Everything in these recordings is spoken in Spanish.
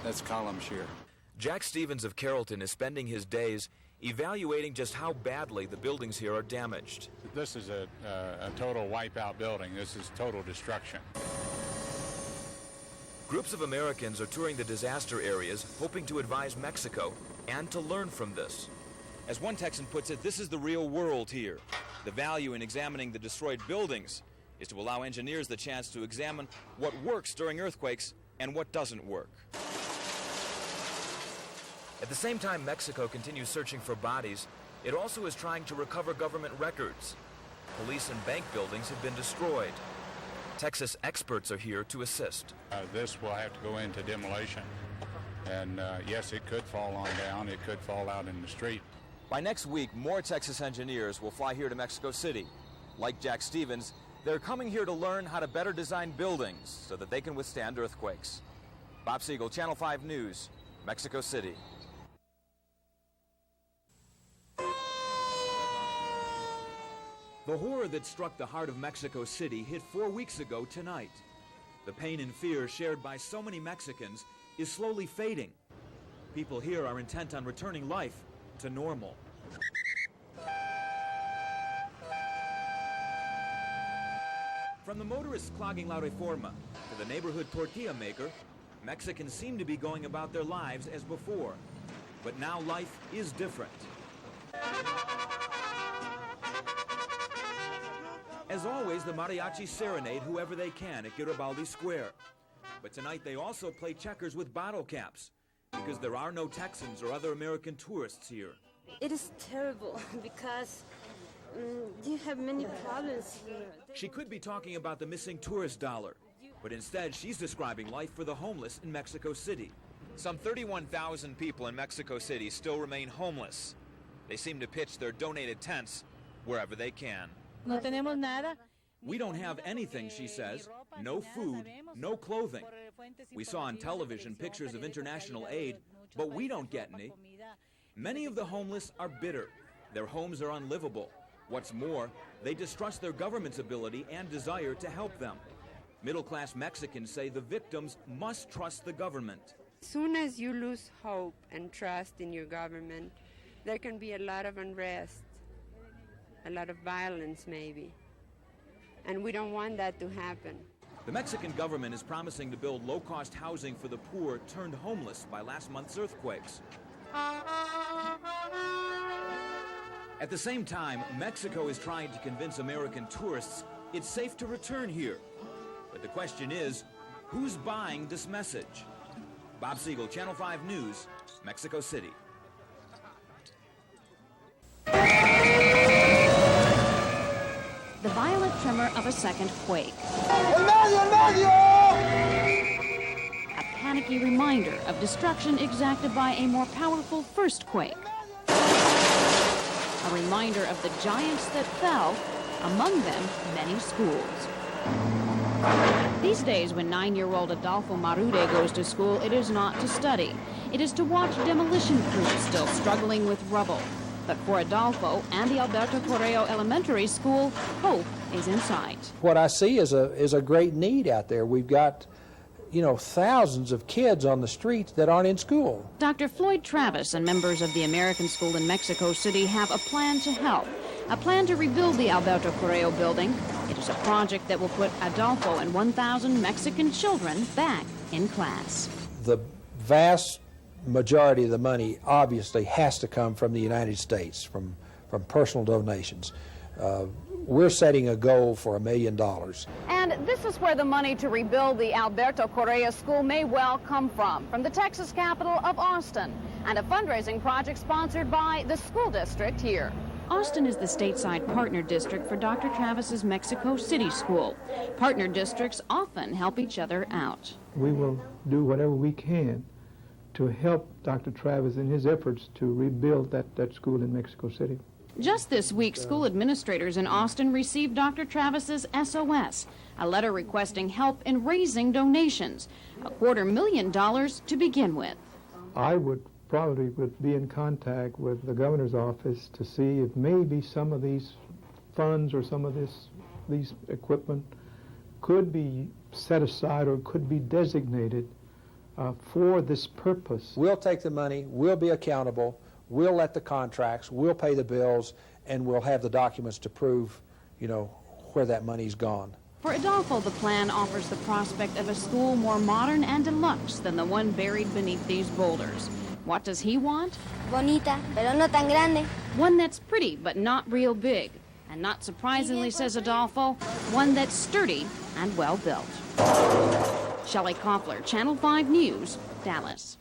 That's column shear. Jack Stevens of Carrollton is spending his days evaluating just how badly the buildings here are damaged. This is a total wipeout building. This is total destruction. Groups of Americans are touring the disaster areas, hoping to advise Mexico and to learn from this. As one Texan puts it, this is the real world here. The value in examining the destroyed buildings is to allow engineers the chance to examine what works during earthquakes and what doesn't work. At the same time Mexico continues searching for bodies, it also is trying to recover government records. Police and bank buildings have been destroyed. Texas experts are here to assist. This will have to go into demolition. And yes, it could fall on down. It could fall out in the street. By next week, more Texas engineers will fly here to Mexico City. Like Jack Stevens, they're coming here to learn how to better design buildings so that they can withstand earthquakes. Bob Siegel, Channel 5 News, Mexico City. The horror that struck the heart of Mexico City hit 4 weeks ago tonight. The pain and fear shared by so many Mexicans is slowly fading. People here are intent on returning life to normal. From the motorists clogging La Reforma to the neighborhood tortilla maker, Mexicans seem to be going about their lives as before. But now life is different. As always, the mariachis serenade whoever they can at Garibaldi Square. But tonight they also play checkers with bottle caps because there are no Texans or other American tourists here. It is terrible because you have many problems here. She could be talking about the missing tourist dollar, but instead she's describing life for the homeless in Mexico City. Some 31,000 people in Mexico City still remain homeless. They seem to pitch their donated tents wherever they can. No tenemos nada. We don't have anything, she says. No food, no clothing. We saw on television pictures of international aid, but we don't get any. Many of the homeless are bitter. Their homes are unlivable. What's more, they distrust their government's ability and desire to help them. Middle-class Mexicans say the victims must trust the government. As soon as you lose hope and trust in your government, there can be a lot of unrest, a lot of violence maybe. And we don't want that to happen. The Mexican government is promising to build low-cost housing for the poor turned homeless by last month's earthquakes. At the same time, Mexico is trying to convince American tourists it's safe to return here. But the question is, who's buying this message? Bob Siegel, Channel 5 News, Mexico City. The violent tremor of a second quake. A panicky reminder of destruction exacted by a more powerful first quake. A reminder of the giants that fell, among them many schools. These days, when 9-year-old Adolfo Marude goes to school, it is not to study. It is to watch demolition crews still struggling with rubble. But for Adolfo and the Alberto Correo Elementary School, hope is in sight. What I see is a great need out there. We've got, thousands of kids on the streets that aren't in school. Dr. Floyd Travis and members of the American School in Mexico City have a plan to help, a plan to rebuild the Alberto Correo building. It is a project that will put Adolfo and 1,000 Mexican children back in class. The vast majority of the money obviously has to come from the United States, from personal donations. We're setting a goal for $1 million. And this is where the money to rebuild the Alberto Correa School may well come from the Texas capital of Austin, and a fundraising project sponsored by the school district here. Austin is the stateside partner district for Dr. Travis's Mexico City School. Partner districts often help each other out. We will do whatever we can to help Dr. Travis in his efforts to rebuild that school in Mexico City. Just this week, school administrators in Austin received Dr. Travis's SOS, a letter requesting help in raising donations, $250,000 to begin with. I would probably be in contact with the governor's office to see if maybe some of these funds or some of these equipment could be set aside or could be designated for this purpose. We'll take the money, we'll be accountable, we'll let the contracts, we'll pay the bills, and we'll have the documents to prove, you know, where that money's gone. For Adolfo, the plan offers the prospect of a school more modern and deluxe than the one buried beneath these boulders. What does he want? Bonita, pero no tan grande. One that's pretty, but not real big. And not surprisingly, says Adolfo, one that's sturdy and well-built. Shelley Koffler, Channel 5 News, Dallas.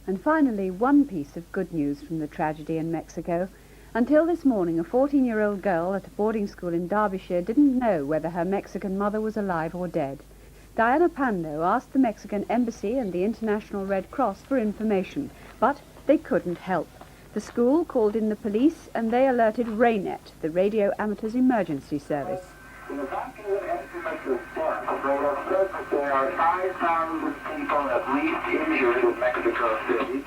And finally, one piece of good news from the tragedy in Mexico. Until this morning, a 14-year-old girl at a boarding school in Derbyshire didn't know whether her Mexican mother was alive or dead. Diana Pando asked the Mexican Embassy and the International Red Cross for information, but they couldn't help. The school called in the police and they alerted RAYNET, the Radio Amateurs Emergency Service. The evacuate estimates of deaths. They have said that there are 5,000 people at least injured in Mexico City.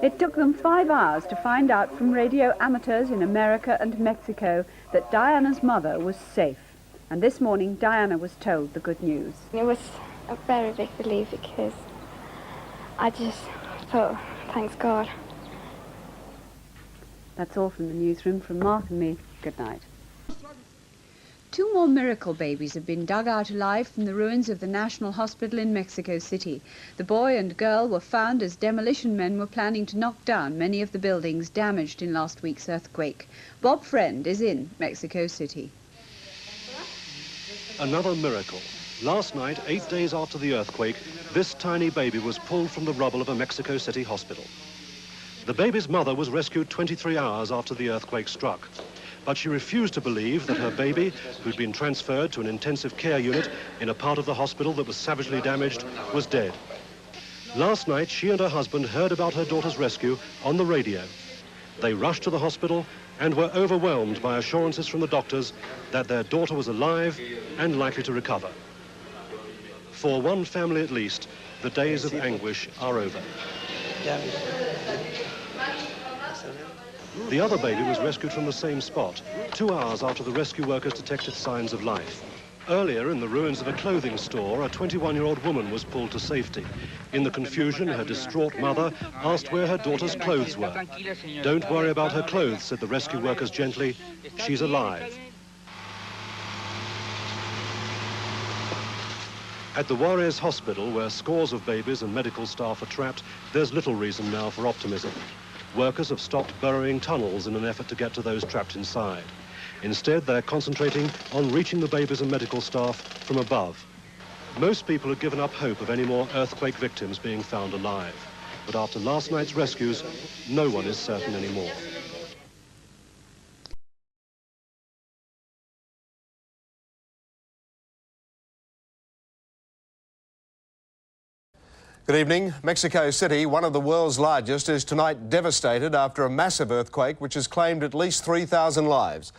It took them 5 hours to find out from radio amateurs in America and Mexico that Diana's mother was safe. And this morning, Diana was told the good news. It was a very big relief because I just thought, thanks God. That's all from the newsroom. From Mark and me, good night. 2 more miracle babies have been dug out alive from the ruins of the National Hospital in Mexico City. The boy and girl were found as demolition men were planning to knock down many of the buildings damaged in last week's earthquake. Bob Friend is in Mexico City. Another miracle. Last night, 8 days after the earthquake, this tiny baby was pulled from the rubble of a Mexico City hospital. The baby's mother was rescued 23 hours after the earthquake struck. But she refused to believe that her baby, who'd been transferred to an intensive care unit in a part of the hospital that was savagely damaged, was dead. Last night, she and her husband heard about her daughter's rescue on the radio. They rushed to the hospital and were overwhelmed by assurances from the doctors that their daughter was alive and likely to recover. For one family at least, the days of anguish are over. The other baby was rescued from the same spot, 2 hours after the rescue workers detected signs of life. Earlier, in the ruins of a clothing store, a 21-year-old woman was pulled to safety. In the confusion, her distraught mother asked where her daughter's clothes were. "Don't worry about her clothes," said the rescue workers gently. "She's alive." At the Juarez Hospital, where scores of babies and medical staff are trapped, there's little reason now for optimism. Workers have stopped burrowing tunnels in an effort to get to those trapped inside. Instead, they're concentrating on reaching the babies and medical staff from above. Most people have given up hope of any more earthquake victims being found alive. But after last night's rescues, no one is certain anymore. Good evening. Mexico City, one of the world's largest, is tonight devastated after a massive earthquake which has claimed at least 3,000 lives.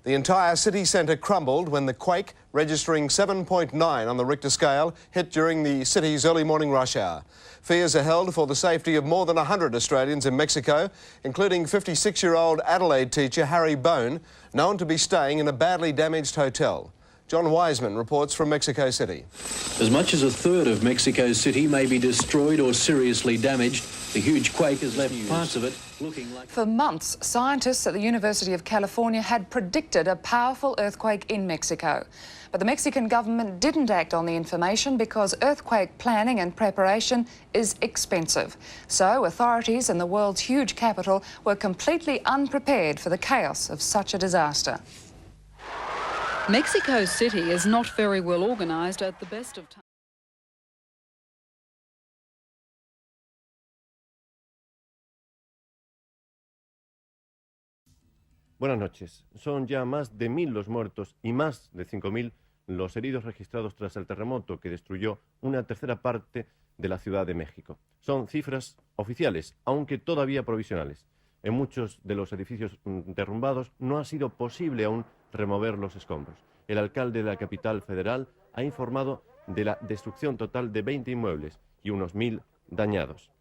The entire city centre crumbled when the quake, registering 7.9 on the Richter scale, hit during the city's early morning rush hour. Fears are held for the safety of more than 100 Australians in Mexico, including 56-year-old Adelaide teacher Harry Bone, known to be staying in a badly damaged hotel. John Wiseman reports from Mexico City. As much as a third of Mexico City may be destroyed or seriously damaged. The huge quake has left parts of it looking like... For months, scientists at the University of California had predicted a powerful earthquake in Mexico. But the Mexican government didn't act on the information because earthquake planning and preparation is expensive. So authorities in the world's huge capital were completely unprepared for the chaos of such a disaster. Mexico City is not very well organised at the best of times. Buenas noches. Son ya más de 1.000 los muertos y más de 5.000 los heridos registrados tras el terremoto que destruyó una tercera parte de la Ciudad de México. Son cifras oficiales, aunque todavía provisionales. En muchos de los edificios derrumbados no ha sido posible aún remover los escombros. El alcalde de la capital federal ha informado de la destrucción total de 20 inmuebles y unos 1.000 dañados.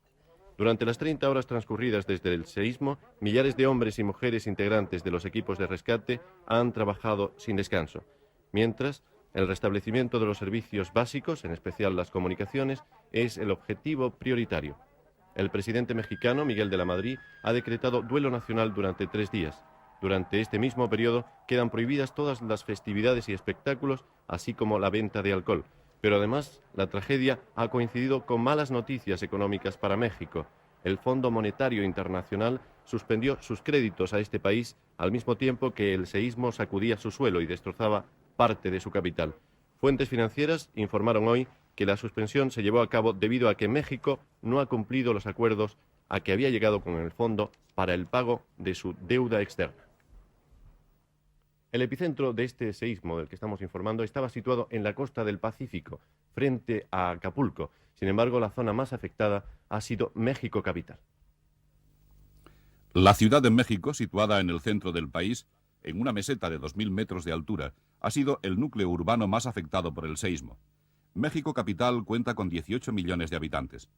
Durante las 30 horas transcurridas desde el seísmo, millares de hombres y mujeres integrantes de los equipos de rescate han trabajado sin descanso, mientras el restablecimiento de los servicios básicos, en especial las comunicaciones, es el objetivo prioritario. El presidente mexicano, Miguel de la Madrid, ha decretado duelo nacional durante 3 días. Durante este mismo periodo quedan prohibidas todas las festividades y espectáculos, así como la venta de alcohol. Pero además, la tragedia ha coincidido con malas noticias económicas para México. El Fondo Monetario Internacional suspendió sus créditos a este país al mismo tiempo que el seísmo sacudía su suelo y destrozaba parte de su capital. Fuentes financieras informaron hoy que la suspensión se llevó a cabo debido a que México no ha cumplido los acuerdos a que había llegado con el fondo para el pago de su deuda externa. El epicentro de este seísmo del que estamos informando estaba situado en la costa del Pacífico, frente a Acapulco. Sin embargo, la zona más afectada ha sido México capital. La Ciudad de México, situada en el centro del país, en una meseta de 2.000 metros de altura, ha sido el núcleo urbano más afectado por el seísmo. México capital cuenta con 18 millones de habitantes.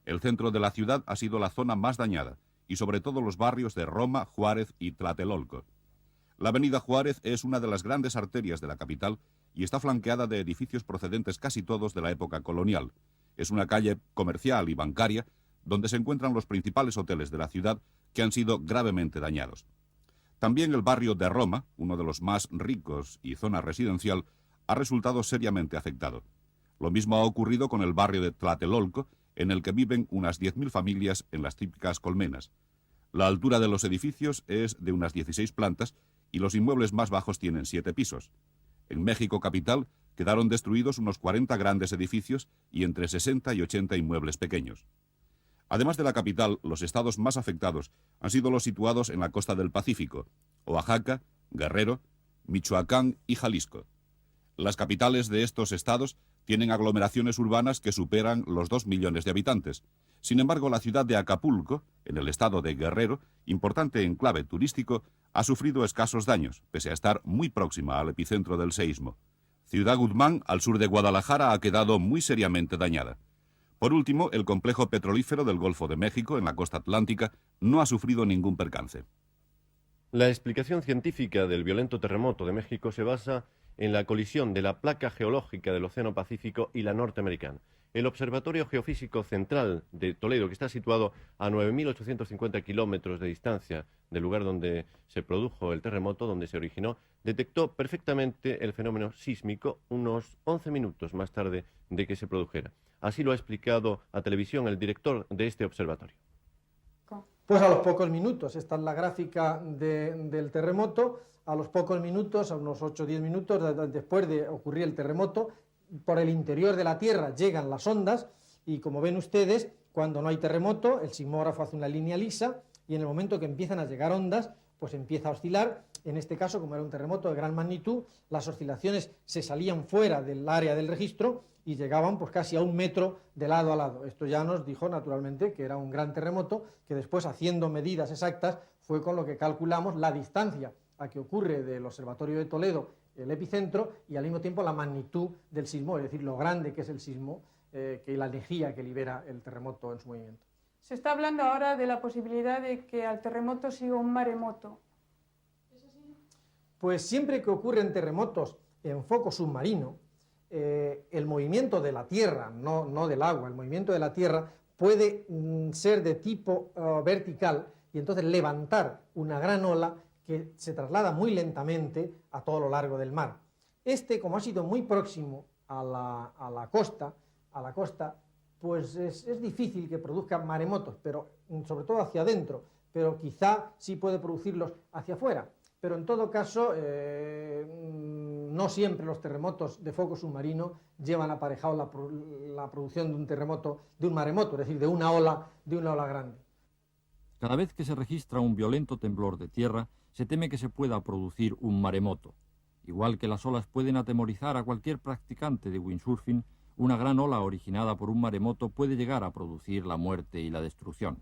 El centro de la ciudad ha sido la zona más dañada, y sobre todo los barrios de Roma, Juárez y Tlatelolco. La avenida Juárez es una de las grandes arterias de la capital y está flanqueada de edificios procedentes casi todos de la época colonial. Es una calle comercial y bancaria donde se encuentran los principales hoteles de la ciudad que han sido gravemente dañados. También el barrio de Roma, uno de los más ricos y zona residencial, ha resultado seriamente afectado. Lo mismo ha ocurrido con el barrio de Tlatelolco, en el que viven unas 10.000 familias en las típicas colmenas. La altura de los edificios es de unas 16 plantas y los inmuebles más bajos tienen 7 pisos. En México capital quedaron destruidos unos 40 grandes edificios y entre 60 y 80 inmuebles pequeños. Además de la capital, los estados más afectados han sido los situados en la costa del Pacífico: Oaxaca, Guerrero, Michoacán y Jalisco. Las capitales de estos estados tienen aglomeraciones urbanas que superan los 2 millones de habitantes. Sin embargo, la ciudad de Acapulco, en el estado de Guerrero, importante enclave turístico, ha sufrido escasos daños, pese a estar muy próxima al epicentro del seísmo. Ciudad Guzmán, al sur de Guadalajara, ha quedado muy seriamente dañada. Por último, el complejo petrolífero del Golfo de México, en la costa atlántica, no ha sufrido ningún percance. La explicación científica del violento terremoto de México se basa en la colisión de la placa geológica del Océano Pacífico y la norteamericana. El Observatorio Geofísico Central de Toledo, que está situado a 9.850 kilómetros de distancia del lugar donde se produjo el terremoto, donde se originó, detectó perfectamente el fenómeno sísmico unos 11 minutos más tarde de que se produjera. Así lo ha explicado a televisión el director de este observatorio. Pues a los pocos minutos, esta es la gráfica del terremoto, a los pocos minutos, a unos 8 o 10 minutos después de ocurrir el terremoto, por el interior de la Tierra llegan las ondas y, como ven ustedes, cuando no hay terremoto, el sismógrafo hace una línea lisa y en el momento que empiezan a llegar ondas, pues empieza a oscilar. En este caso, como era un terremoto de gran magnitud, las oscilaciones se salían fuera del área del registro y llegaban pues casi a 1 metro de lado a lado. Esto ya nos dijo naturalmente que era un gran terremoto, que después, haciendo medidas exactas, fue con lo que calculamos la distancia a que ocurre del Observatorio de Toledo el epicentro y al mismo tiempo la magnitud del sismo, es decir, lo grande que es el sismo y la energía que libera el terremoto en su movimiento. Se está hablando ahora de la posibilidad de que al terremoto siga un maremoto. ¿Es así? Pues siempre que ocurren terremotos en foco submarino, el movimiento de la Tierra, no del agua, el movimiento de la Tierra puede ser de tipo vertical y entonces levantar una gran ola que se traslada muy lentamente a todo lo largo del mar. Como ha sido muy próximo a la costa, pues es difícil que produzca maremotos, pero sobre todo hacia adentro, pero quizá sí puede producirlos hacia afuera. Pero en todo caso, no siempre los terremotos de foco submarino llevan aparejado la producción de un terremoto, de un maremoto, es decir, de una ola grande. Cada vez que se registra un violento temblor de tierra, se teme que se pueda producir un maremoto. Igual que las olas pueden atemorizar a cualquier practicante de windsurfing, una gran ola originada por un maremoto puede llegar a producir la muerte y la destrucción.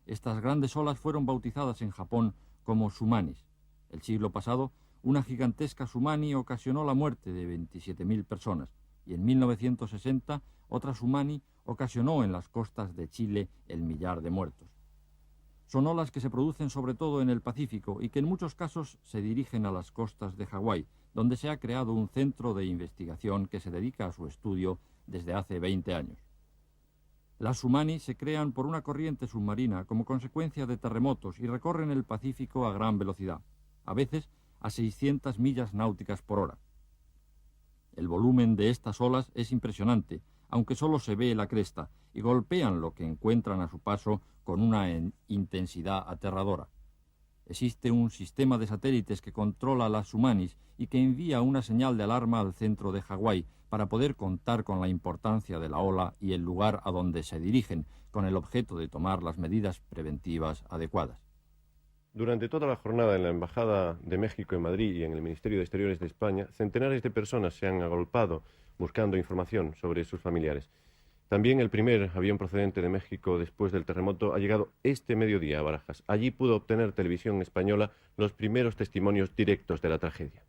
Estas grandes olas fueron bautizadas en Japón como tsunamis. El siglo pasado, una gigantesca tsunami ocasionó la muerte de 27.000 personas. y en 1960 otra tsunami ocasionó en las costas de Chile el 1.000.000 de muertos. Son olas que se producen sobre todo en el Pacífico y que en muchos casos se dirigen a las costas de Hawái, donde se ha creado un centro de investigación que se dedica a su estudio desde hace 20 años. Las tsunamis se crean por una corriente submarina como consecuencia de terremotos y recorren el Pacífico a gran velocidad, a veces a 600 millas náuticas por hora. El volumen de estas olas es impresionante, aunque solo se ve la cresta, y golpean lo que encuentran a su paso con una intensidad aterradora. Existe un sistema de satélites que controla las tsunamis y que envía una señal de alarma al centro de Hawái para poder contar con la importancia de la ola y el lugar a donde se dirigen, con el objeto de tomar las medidas preventivas adecuadas. Durante toda la jornada en la Embajada de México en Madrid y en el Ministerio de Exteriores de España, centenares de personas se han agolpado buscando información sobre sus familiares. También el primer avión procedente de México después del terremoto ha llegado este mediodía a Barajas. Allí pudo obtener Televisión Española los primeros testimonios directos de la tragedia.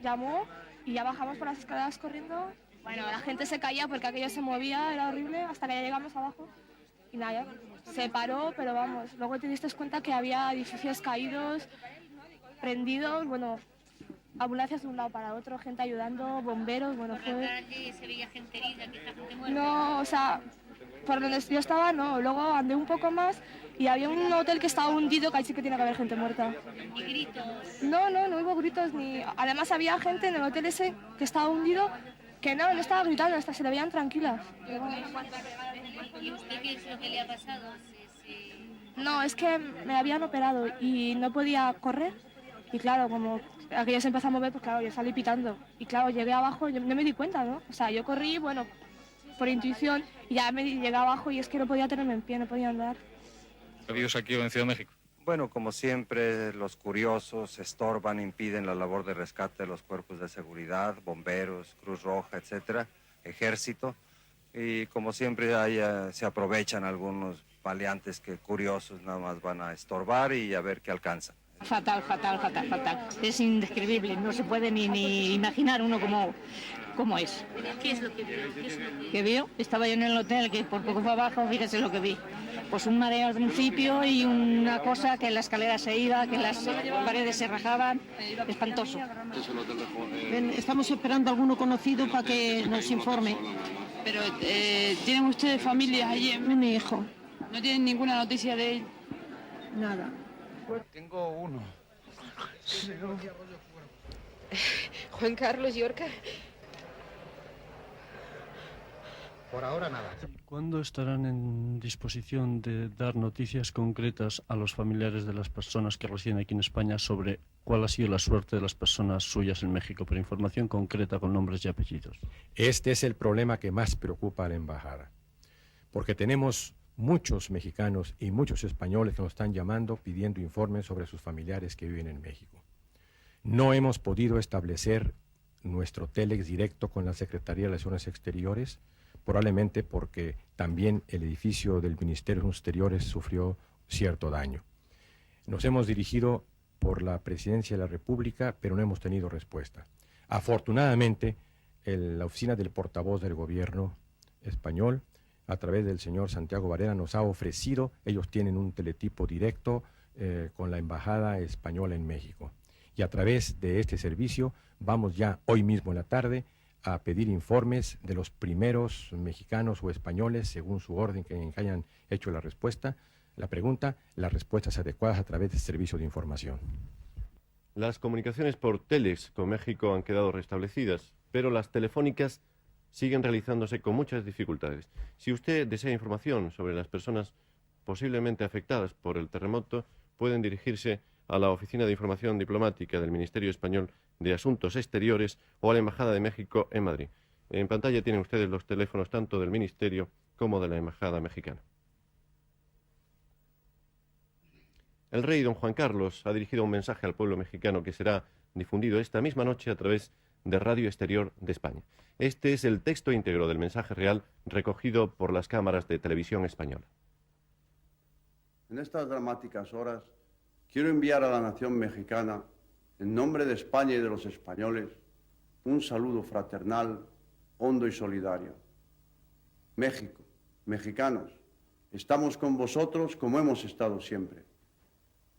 Llamó y ya bajamos por las escaleras corriendo. Bueno, la gente se caía porque aquello se movía, era horrible, hasta que ya llegamos abajo. Y nada, se paró, pero vamos, luego te diste cuenta que había edificios caídos, prendidos, bueno, ambulancias de un lado para otro, gente ayudando, bomberos, bueno, fue... ¿Por la calle se veía gente herida, quizá gente muerta? No, o sea, por donde yo estaba no, luego andé un poco más y había un hotel que estaba hundido, que ahí sí que tiene que haber gente muerta. ¿Ni gritos? No hubo gritos ni... Además había gente en el hotel ese que estaba hundido que no estaba gritando, hasta se le veían tranquilas. ¿Y usted qué es lo que le ha pasado? No, es que me habían operado y no podía correr. Y claro, como aquello se empezó a mover, pues claro, yo salí pitando. Y claro, llegué abajo, yo no me di cuenta, ¿no? O sea, yo corrí, bueno, por intuición, y ya me llegué abajo y es que no podía tenerme en pie, no podía andar. ¿Qué vives aquí en Ciudad de México? Bueno, como siempre, los curiosos estorban, impiden la labor de rescate de los cuerpos de seguridad, bomberos, Cruz Roja, etcétera, ejército. Y como siempre se aprovechan algunos maleantes que curiosos nada más van a estorbar y a ver qué alcanzan. Fatal. Es indescribible, no se puede ni imaginar uno cómo es. ¿Qué es lo que vio? ¿Qué vio? Estaba yo en el hotel, que por poco fue abajo, fíjese lo que vi. Pues un mareo al principio y una cosa que la escalera se iba, que las paredes se rajaban, espantoso. Estamos esperando a alguno conocido para que nos informe. Pero, ¿tienen ustedes familia allí? Mi hijo. ¿No tienen ninguna noticia de él? Nada. Tengo uno. Juan Carlos Llorca. Por ahora nada. ¿Cuándo estarán en disposición de dar noticias concretas a los familiares de las personas que residen aquí en España sobre cuál ha sido la suerte de las personas suyas en México, pero información concreta con nombres y apellidos? Este es el problema que más preocupa a la embajada, porque tenemos muchos mexicanos y muchos españoles que nos están llamando pidiendo informes sobre sus familiares que viven en México. No hemos podido establecer nuestro telex directo con la Secretaría de Relaciones Exteriores, probablemente porque también el edificio del Ministerio de Relaciones Exteriores sufrió cierto daño. Nos hemos dirigido por la Presidencia de la República, pero no hemos tenido respuesta. Afortunadamente, la oficina del portavoz del gobierno español, a través del señor Santiago Varela, nos ha ofrecido, ellos tienen un teletipo directo con la Embajada Española en México. Y a través de este servicio vamos ya hoy mismo en la tarde a pedir informes de los primeros mexicanos o españoles, según su orden que hayan hecho la respuesta, la pregunta, las respuestas adecuadas a través del servicio de información. Las comunicaciones por telex con México han quedado restablecidas, pero las telefónicas siguen realizándose con muchas dificultades. Si usted desea información sobre las personas posiblemente afectadas por el terremoto, pueden dirigirse a la Oficina de Información Diplomática del Ministerio Español de Asuntos Exteriores o a la Embajada de México en Madrid. En pantalla tienen ustedes los teléfonos tanto del Ministerio como de la Embajada Mexicana. El rey don Juan Carlos ha dirigido un mensaje al pueblo mexicano que será difundido esta misma noche a través de Radio Exterior de España. Este es el texto íntegro del mensaje real recogido por las cámaras de televisión española. En estas dramáticas horas quiero enviar a la nación mexicana, en nombre de España y de los españoles, un saludo fraternal hondo y solidario. México, mexicanos, estamos con vosotros como hemos estado siempre.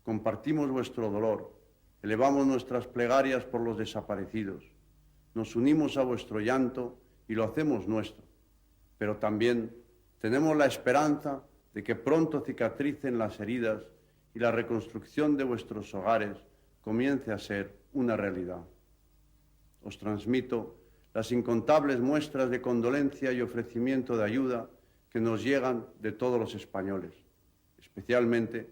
Compartimos vuestro dolor, elevamos nuestras plegarias por los desaparecidos, nos unimos a vuestro llanto y lo hacemos nuestro, pero también tenemos la esperanza de que pronto cicatricen las heridas y la reconstrucción de vuestros hogares comience a ser una realidad. Os transmito las incontables muestras de condolencia y ofrecimiento de ayuda que nos llegan de todos los españoles, especialmente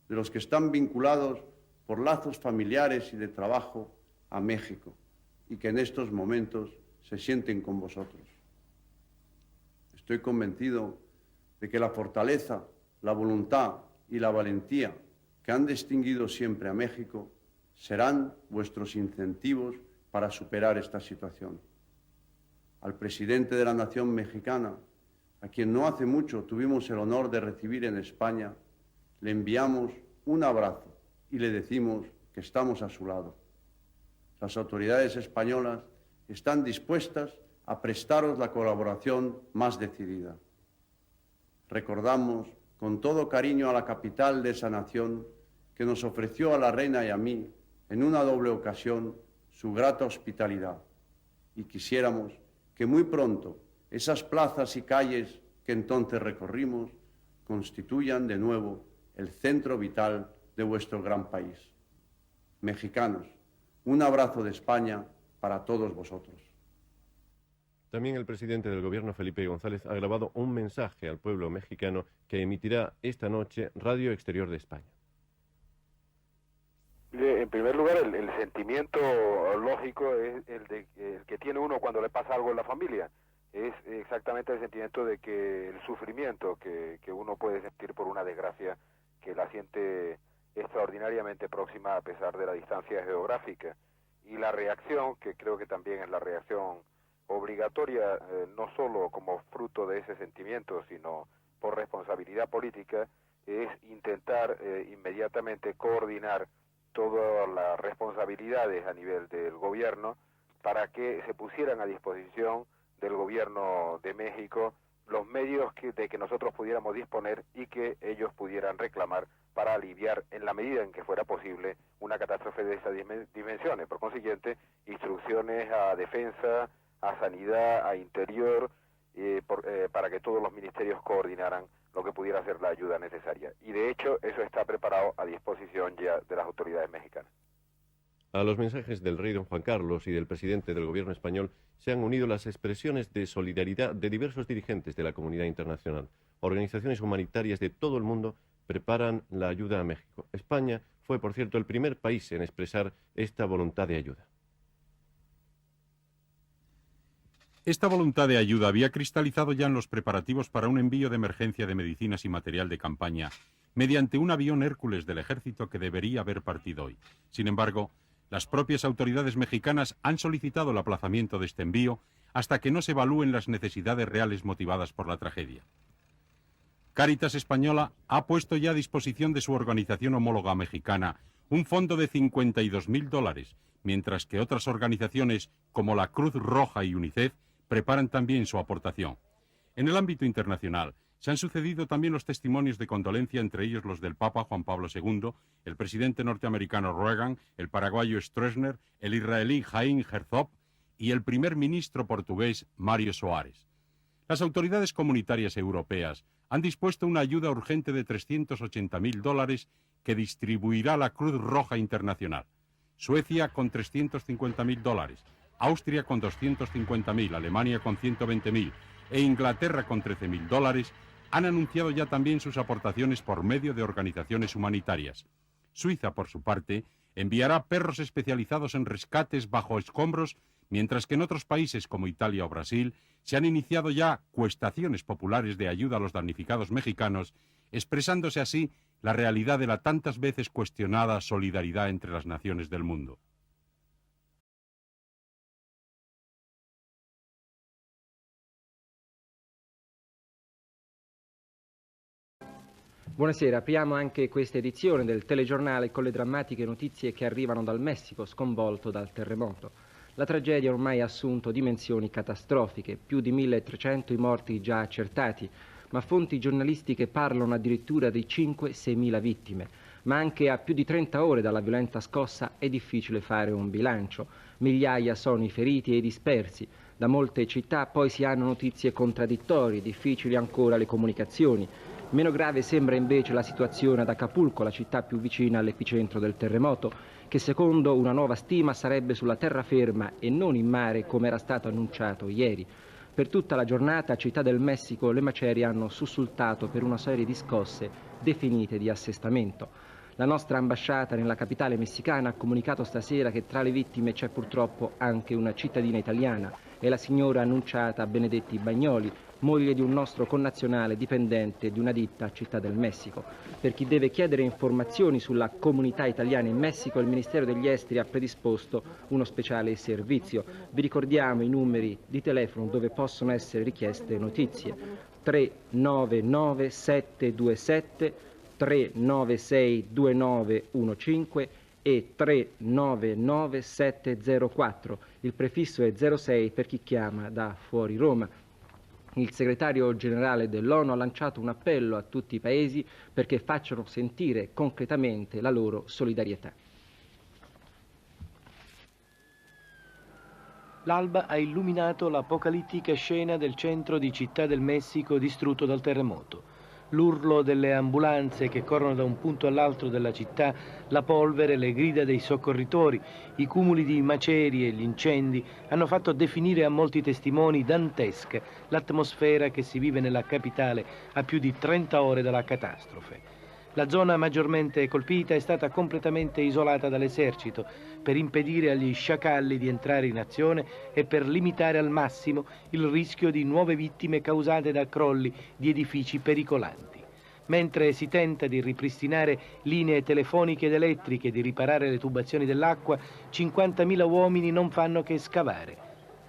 de los que están vinculados por lazos familiares y de trabajo a México y que en estos momentos se sienten con vosotros. Estoy convencido de que la fortaleza, la voluntad y la valentía que han distinguido siempre a México serán vuestros incentivos para superar esta situación. Al presidente de la nación mexicana, a quien no hace mucho tuvimos el honor de recibir en España, le enviamos un abrazo y le decimos que estamos a su lado. Las autoridades españolas están dispuestas a prestaros la colaboración más decidida. Recordamos con todo cariño a la capital de esa nación que nos ofreció a la reina y a mí, en una doble ocasión, su grata hospitalidad. Y quisiéramos que muy pronto esas plazas y calles que entonces recorrimos constituyan de nuevo el centro vital de vuestro gran país. Mexicanos, un abrazo de España para todos vosotros. También el presidente del gobierno, Felipe González, ha grabado un mensaje al pueblo mexicano que emitirá esta noche Radio Exterior de España. En primer lugar, el sentimiento lógico es el que tiene uno cuando le pasa algo en la familia. Es exactamente el sentimiento de que el sufrimiento que uno puede sentir por una desgracia que la siente extraordinariamente próxima a pesar de la distancia geográfica. Y la reacción, que creo que también es la reacción obligatoria, no solo como fruto de ese sentimiento, sino por responsabilidad política, es intentar inmediatamente coordinar todas las responsabilidades a nivel del gobierno para que se pusieran a disposición del gobierno de México los medios de que nosotros pudiéramos disponer y que ellos pudieran reclamar para aliviar, en la medida en que fuera posible, una catástrofe de estas dimensiones. Por consiguiente, instrucciones a defensa, a sanidad, a interior, para que todos los ministerios coordinaran lo que pudiera ser la ayuda necesaria. Y de hecho, eso está preparado a disposición ya de las autoridades mexicanas. A los mensajes del rey don Juan Carlos y del presidente del gobierno español se han unido las expresiones de solidaridad de diversos dirigentes de la comunidad internacional. Organizaciones humanitarias de todo el mundo preparan la ayuda a México. España fue, por cierto, el primer país en expresar esta voluntad de ayuda. Esta voluntad de ayuda había cristalizado ya en los preparativos para un envío de emergencia de medicinas y material de campaña mediante un avión Hércules del ejército que debería haber partido hoy. Sin embargo, las propias autoridades mexicanas han solicitado el aplazamiento de este envío hasta que no se evalúen las necesidades reales motivadas por la tragedia. Cáritas Española ha puesto ya a disposición de su organización homóloga mexicana un fondo de $52.000, mientras que otras organizaciones como la Cruz Roja y UNICEF preparan también su aportación. En el ámbito internacional se han sucedido también los testimonios de condolencia, entre ellos los del Papa Juan Pablo II, el presidente norteamericano Reagan, el paraguayo Stroessner, el israelí Haim Herzog y el primer ministro portugués Mário Soares. Las autoridades comunitarias europeas han dispuesto una ayuda urgente de $380.000 que distribuirá la Cruz Roja Internacional. Suecia con $350.000, Austria con $250.000, Alemania con $120.000 e Inglaterra con $13.000 han anunciado ya también sus aportaciones por medio de organizaciones humanitarias. Suiza, por su parte, enviará perros especializados en rescates bajo escombros, mientras que en otros países como Italia o Brasil se han iniciado ya cuestaciones populares de ayuda a los damnificados mexicanos, expresándose así la realidad de la tantas veces cuestionada solidaridad entre las naciones del mundo. Buonasera, apriamo anche questa edizione del telegiornale con le drammatiche notizie che arrivano dal Messico, sconvolto dal terremoto. La tragedia ormai ha assunto dimensioni catastrofiche, più di 1.300 i morti già accertati, ma fonti giornalistiche parlano addirittura di 5-6.000 vittime. Ma anche a più di 30 ore dalla violenta scossa è difficile fare un bilancio. Migliaia sono i feriti e i dispersi. Da molte città poi si hanno notizie contraddittorie, difficili ancora le comunicazioni. Meno grave sembra invece la situazione ad Acapulco, la città più vicina all'epicentro del terremoto, che secondo una nuova stima sarebbe sulla terraferma e non in mare come era stato annunciato ieri. Per tutta la giornata a Città del Messico le macerie hanno sussultato per una serie di scosse definite di assestamento. La nostra ambasciata nella capitale messicana ha comunicato stasera che tra le vittime c'è purtroppo anche una cittadina italiana, è la signora annunciata Benedetti Bagnoli, moglie di un nostro connazionale dipendente di una ditta a Città del Messico. Per chi deve chiedere informazioni sulla comunità italiana in Messico, il Ministero degli Esteri ha predisposto uno speciale servizio. Vi ricordiamo i numeri di telefono dove possono essere richieste notizie: 399 727 396 2915 e 399 704. Il prefisso è 06 per chi chiama da fuori Roma. Il segretario generale dell'ONU ha lanciato un appello a tutti i paesi perché facciano sentire concretamente la loro solidarietà. L'alba ha illuminato l'apocalittica scena del centro di Città del Messico distrutto dal terremoto. L'urlo delle ambulanze che corrono da un punto all'altro della città, la polvere, le grida dei soccorritori, i cumuli di macerie e gli incendi hanno fatto definire a molti testimoni dantesca l'atmosfera che si vive nella capitale a più di 30 ore dalla catastrofe. La zona maggiormente colpita è stata completamente isolata dall'esercito per impedire agli sciacalli di entrare in azione e per limitare al massimo il rischio di nuove vittime causate da crolli di edifici pericolanti. Mentre si tenta di ripristinare linee telefoniche ed elettriche e di riparare le tubazioni dell'acqua, 50.000 uomini non fanno che scavare.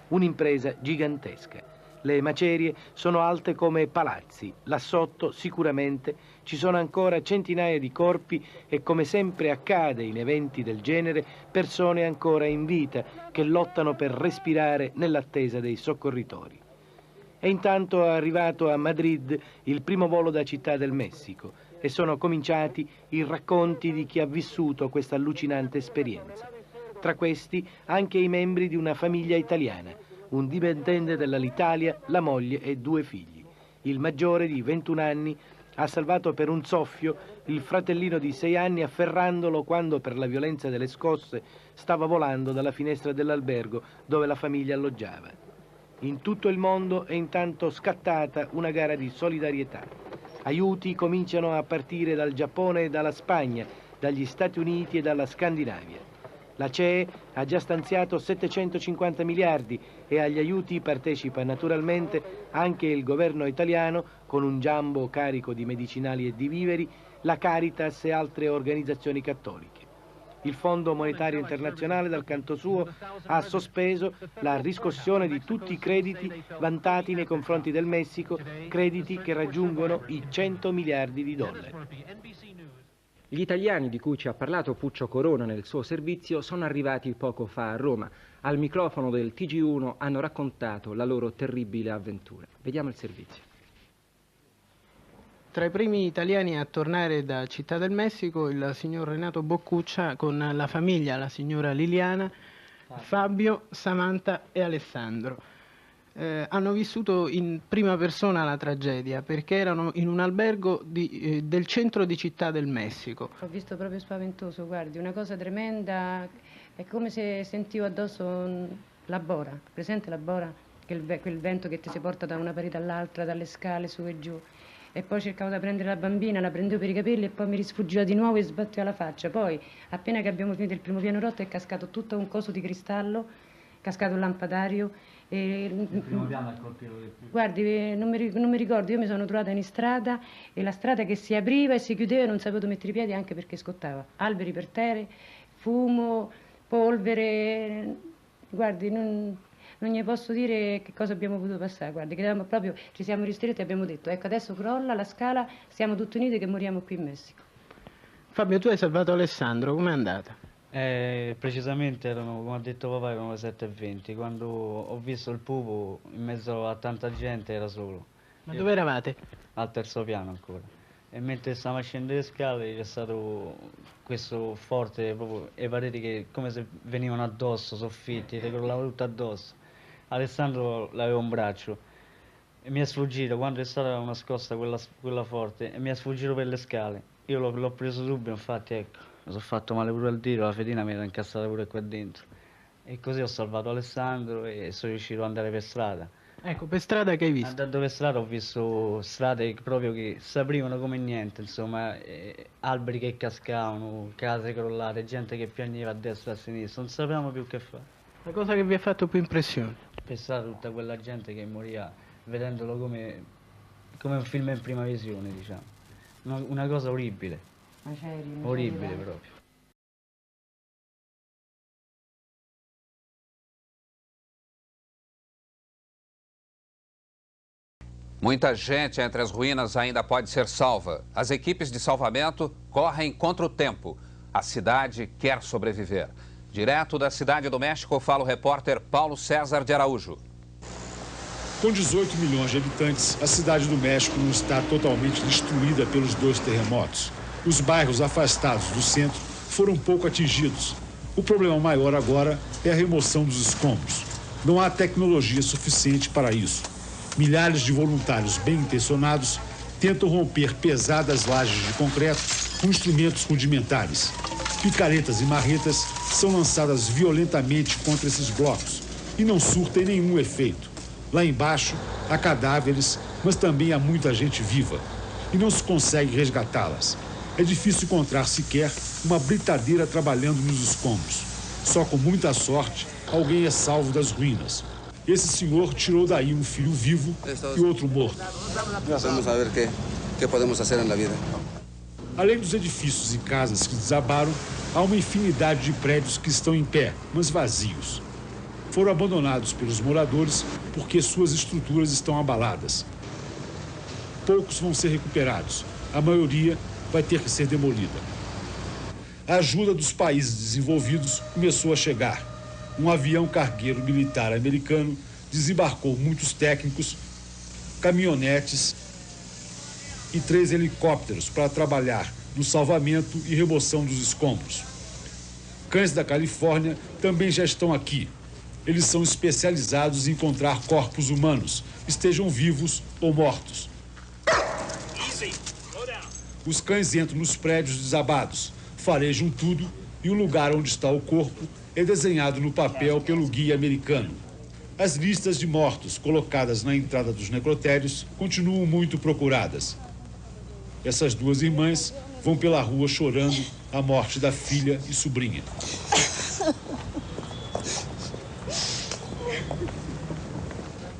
Un'impresa gigantesca. Le macerie sono alte come palazzi, là sotto sicuramente ci sono ancora centinaia di corpi e, come sempre accade in eventi del genere, persone ancora in vita che lottano per respirare nell'attesa dei soccorritori. E intanto è arrivato a Madrid il primo volo da Città del Messico e sono cominciati i racconti di chi ha vissuto questa allucinante esperienza. Tra questi anche i membri di una famiglia italiana, un dipendente dell'Alitalia, la moglie e 2 figli. Il maggiore di 21 anni ha salvato per un soffio il fratellino di 6 anni afferrandolo quando per la violenza delle scosse stava volando dalla finestra dell'albergo dove la famiglia alloggiava. In tutto il mondo è intanto scattata una gara di solidarietà. Aiuti cominciano a partire dal Giappone e dalla Spagna, dagli Stati Uniti e dalla Scandinavia. La CEE ha già stanziato 750 miliardi e agli aiuti partecipa naturalmente anche il governo italiano con un jumbo carico di medicinali e di viveri, la Caritas e altre organizzazioni cattoliche. Il Fondo Monetario Internazionale, dal canto suo, ha sospeso la riscossione di tutti i crediti vantati nei confronti del Messico, crediti che raggiungono i 100 miliardi di dollari. Gli italiani di cui ci ha parlato Puccio Corona nel suo servizio sono arrivati poco fa a Roma. Al microfono del TG1 hanno raccontato la loro terribile avventura. Vediamo il servizio. Tra i primi italiani a tornare da Città del Messico il signor Renato Boccuccia con la famiglia, la signora Liliana, Fabio, Samantha e Alessandro. Hanno vissuto in prima persona la tragedia perché erano in un albergo del centro di Città del Messico. Ho visto proprio spaventoso, guardi, una cosa tremenda, è come se sentivo addosso la bora, presente la bora? Quel vento che ti si porta da una parete all'altra, dalle scale su e giù. E poi cercavo di prendere la bambina, la prendevo per i capelli e poi mi risfuggiva di nuovo e sbattevo la faccia. Poi, appena che abbiamo finito il primo piano rotto, è cascato tutto un coso di cristallo, cascato un lampadario. Il primo piano al colpito del più. Guardi, non mi ricordo, io mi sono trovata in strada e la strada che si apriva e si chiudeva e non sapevo dove mettere i piedi anche perché scottava. Alberi per terra, fumo, polvere, guardi, non ne posso dire che cosa abbiamo potuto passare, guardi, che proprio ci siamo ristretti e abbiamo detto, ecco adesso crolla la scala, siamo tutti uniti che moriamo qui in Messico. Fabio, tu hai salvato Alessandro, com'è andata? Precisamente erano, come ha detto papà, erano le 7:20. Quando ho visto il pupo in mezzo a tanta gente era solo. Ma dove eravate? Al terzo piano ancora. E mentre stavamo scendendo le scale c'è stato questo forte, proprio le pareti che come se venivano addosso, soffitti, ti crollava tutto addosso. Alessandro l'aveva un braccio e mi è sfuggito quando è stata una scossa quella forte e mi è sfuggito per le scale. Io l'ho preso subito, infatti ecco, mi sono fatto male pure al dito, la fedina mi era incastrata pure qua dentro. E così ho salvato Alessandro e sono riuscito ad andare per strada. Ecco, per strada che hai visto? Andando per strada ho visto strade proprio che si aprivano come niente, insomma, alberi che cascavano, case crollate, gente che piangeva a destra e a sinistra, non sapevamo più che fare. La cosa che vi ha fatto più impressione? Per strada tutta quella gente che moriva vedendolo come un film in prima visione, diciamo. Una cosa orribile. Orribile proprio. Muita gente entre as ruínas ainda pode ser salva. As equipes de salvamento correm contra o tempo. A cidade quer sobreviver. Direto da Cidade do México, fala o repórter Paulo César de Araújo. Com 18 milhões de habitantes, a Cidade do México não está totalmente destruída pelos 2 terremotos. Os bairros afastados do centro foram pouco atingidos. O problema maior agora é a remoção dos escombros. Não há tecnologia suficiente para isso. Milhares de voluntários bem intencionados tentam romper pesadas lajes de concreto com instrumentos rudimentares. Picaretas e marretas são lançadas violentamente contra esses blocos e não surtem nenhum efeito. Lá embaixo há cadáveres, mas também há muita gente viva e não se consegue resgatá-las. É difícil encontrar sequer uma britadeira trabalhando nos escombros. Só com muita sorte, alguém é salvo das ruínas. Esse senhor tirou daí um filho vivo e outro morto. Vamos ver que podemos fazer na vida. Além dos edifícios e casas que desabaram, há uma infinidade de prédios que estão em pé, mas vazios. Foram abandonados pelos moradores porque suas estruturas estão abaladas. Poucos vão ser recuperados. A maioria vai ter que ser demolida. A ajuda dos países desenvolvidos começou a chegar. Um avião cargueiro militar americano desembarcou muitos técnicos, caminhonetes e 3 helicópteros para trabalhar no salvamento e remoção dos escombros. Cães da Califórnia também já estão aqui. Eles são especializados em encontrar corpos humanos, estejam vivos ou mortos. Os cães entram nos prédios desabados, farejam tudo e o lugar onde está o corpo é desenhado no papel pelo guia americano. As listas de mortos colocadas na entrada dos necrotérios continuam muito procuradas. Essas 2 irmãs vão pela rua chorando a morte da filha e sobrinha.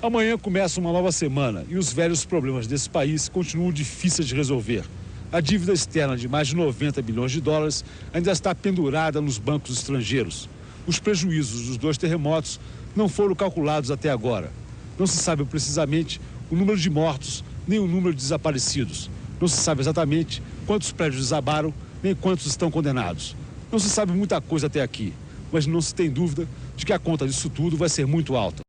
Amanhã começa uma nova semana e os velhos problemas desse país continuam difíceis de resolver. A dívida externa de mais de 90 bilhões de dólares ainda está pendurada nos bancos estrangeiros. Os prejuízos dos 2 terremotos não foram calculados até agora. Não se sabe precisamente o número de mortos nem o número de desaparecidos. Não se sabe exatamente quantos prédios desabaram nem quantos estão condenados. Não se sabe muita coisa até aqui, mas não se tem dúvida de que a conta disso tudo vai ser muito alta.